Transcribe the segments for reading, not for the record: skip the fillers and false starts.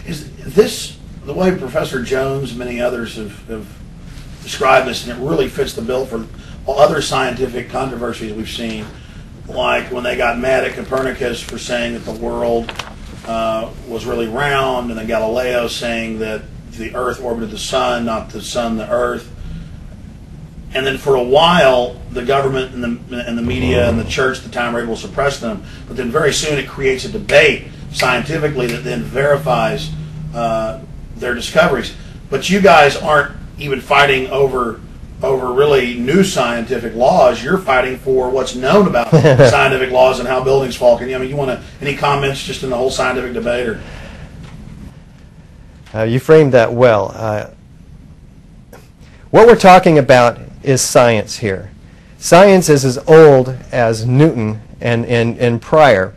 Is this the way Professor Jones and many others have described this, and it really fits the bill for other scientific controversies we've seen, like when they got mad at Copernicus for saying that the world was really round, and then Galileo saying that the Earth orbited the sun, not the sun the Earth. And then for a while, the government and the media and the church at the time were able to suppress them. But then very soon it creates a debate scientifically that then verifies their discoveries. But you guys aren't even fighting over really new scientific laws. You're fighting for what's known about scientific laws and how buildings fall. Can you, you want any comments just in the whole scientific debate? Or? You framed that well. What we're talking about is science here. Science is as old as Newton and prior.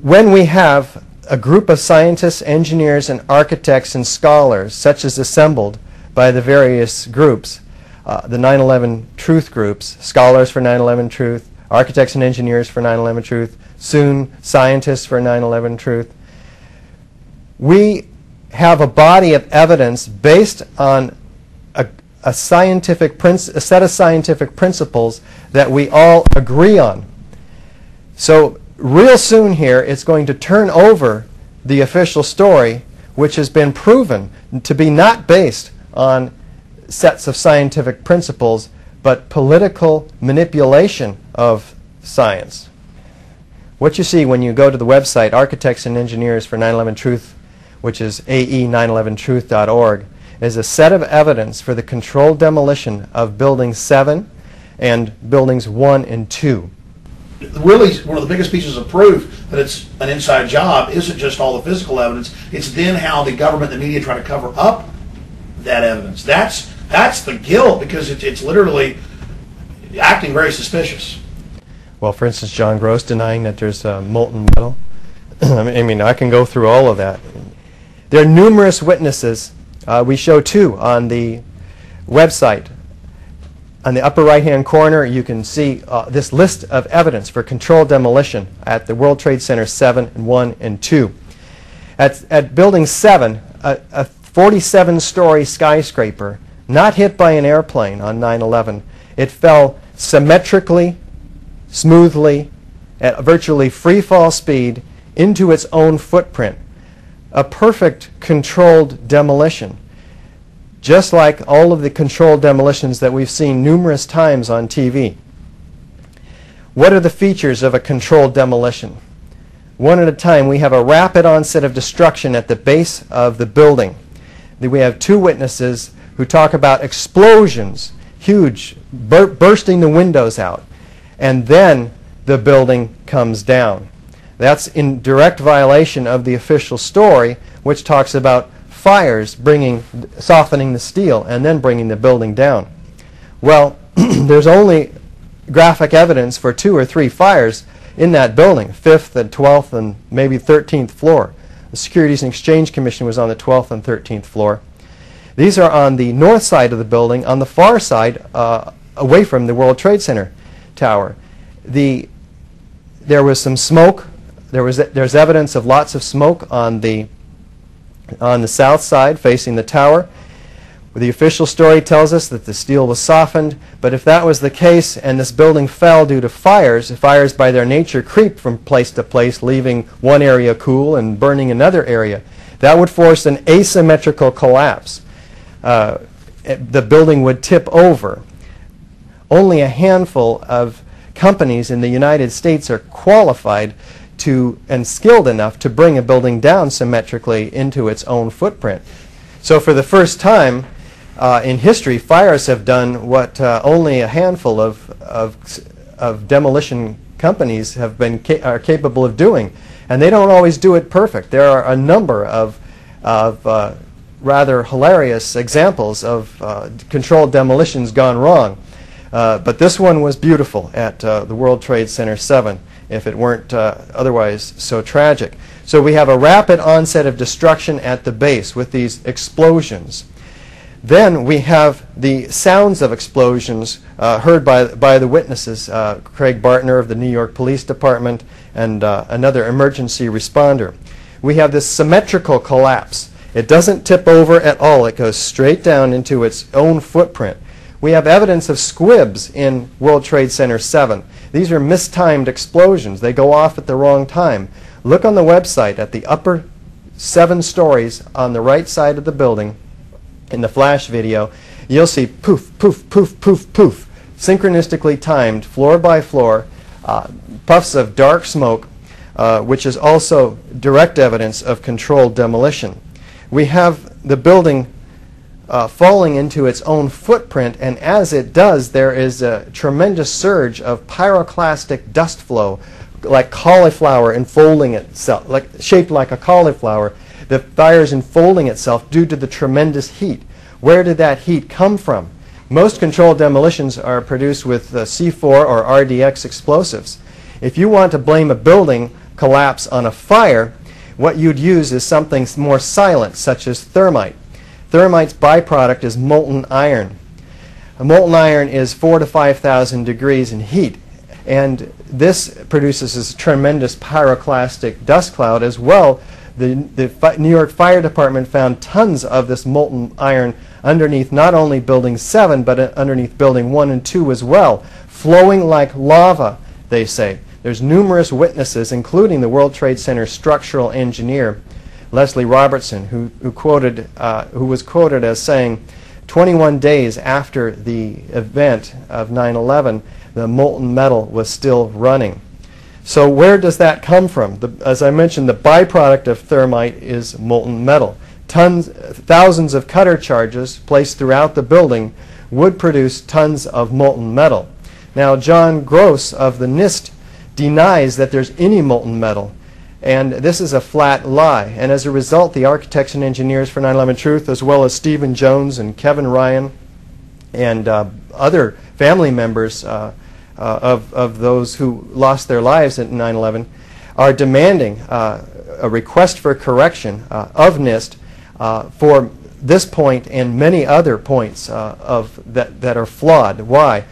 When we have a group of scientists, engineers, and architects and scholars, such as assembled by the various groups, the 9/11 Truth groups, Scholars for 9/11 Truth, Architects and Engineers for 9/11 Truth, soon Scientists for 9/11 Truth, we have a body of evidence based on a set of scientific principles that we all agree on. So real soon here, it's going to turn over the official story, which has been proven to be not based on sets of scientific principles, but political manipulation of science. What you see when you go to the website Architects and Engineers for 9/11 Truth, which is ae911truth.org, is a set of evidence for the controlled demolition of Buildings 7 and Buildings 1 and 2. Really, one of the biggest pieces of proof that it's an inside job isn't just all the physical evidence, it's then how the government and the media try to cover up that evidence. That's the guilt, because it's literally acting very suspicious. Well, for instance, John Gross denying that there's molten metal. I mean, I can go through all of that. There are numerous witnesses. We show two on the website. On the upper right-hand corner, you can see this list of evidence for controlled demolition at the World Trade Center 7 and 1 and 2. At Building 7, a 47-story skyscraper, not hit by an airplane on 9/11. It fell symmetrically, smoothly, at virtually free-fall speed into its own footprint. A perfect controlled demolition, just like all of the controlled demolitions that we've seen numerous times on TV. What are the features of a controlled demolition? One at a time, we have a rapid onset of destruction at the base of the building. We have two witnesses who talk about explosions, huge, bursting the windows out, and then the building comes down. That's in direct violation of the official story, which talks about fires softening the steel and then bringing the building down. Well, there's only graphic evidence for 2 or 3 fires in that building, 5th and 12th and maybe 13th floor. The Securities and Exchange Commission was on the 12th and 13th floor. These are on the north side of the building, on the far side, away from the World Trade Center tower. There was some smoke. There's evidence of lots of smoke on the south side facing the tower. The official story tells us that the steel was softened, but if that was the case and this building fell due to fires by their nature creep from place to place, leaving one area cool and burning another area, that would force an asymmetrical collapse. The building would tip over. Only a handful of companies in the United States are qualified and skilled enough to bring a building down symmetrically into its own footprint. So for the first time in history, fires have done what only a handful of demolition companies are capable of doing, and they don't always do it perfect. There are a number of rather hilarious examples of controlled demolitions gone wrong, but this one was beautiful at the World Trade Center 7. If it weren't otherwise so tragic. So we have a rapid onset of destruction at the base with these explosions. Then we have the sounds of explosions heard by the witnesses, Craig Bartner of the New York Police Department and another emergency responder. we have this symmetrical collapse. It doesn't tip over at all. It goes straight down into its own footprint. We have evidence of squibs in World Trade Center 7. These are mistimed explosions. They go off at the wrong time. Look on the website at the upper 7 stories on the right side of the building in the flash video. You'll see poof, poof, poof, poof, poof, synchronistically timed, floor by floor, puffs of dark smoke, which is also direct evidence of controlled demolition. We have the building falling into its own footprint, and as it does, there is a tremendous surge of pyroclastic dust flow, like cauliflower enfolding itself, shaped like a cauliflower. The fire is enfolding itself due to the tremendous heat. Where did that heat come from? Most controlled demolitions are produced with C4 or RDX explosives. If you want to blame a building collapse on a fire, what you'd use is something more silent, such as thermite. Thermite's byproduct is molten iron. Molten iron is 4,000 to 5,000 degrees in heat, and this produces a tremendous pyroclastic dust cloud as well. The New York Fire Department found tons of this molten iron underneath not only Building 7, but underneath Building 1 and 2 as well, flowing like lava, they say. There's numerous witnesses, including the World Trade Center structural engineer, Leslie Robertson, who was quoted as saying, 21 days after the event of 9/11, the molten metal was still running. So where does that come from? As I mentioned, the byproduct of thermite is molten metal. Thousands of cutter charges placed throughout the building would produce tons of molten metal. Now, John Gross of the NIST denies that there's any molten metal, and this is a flat lie. And as a result, the architects and engineers for 9/11 Truth, as well as Stephen Jones and Kevin Ryan and other family members of those who lost their lives at 9/11, are demanding a request for correction of NIST for this point and many other points that are flawed. Why?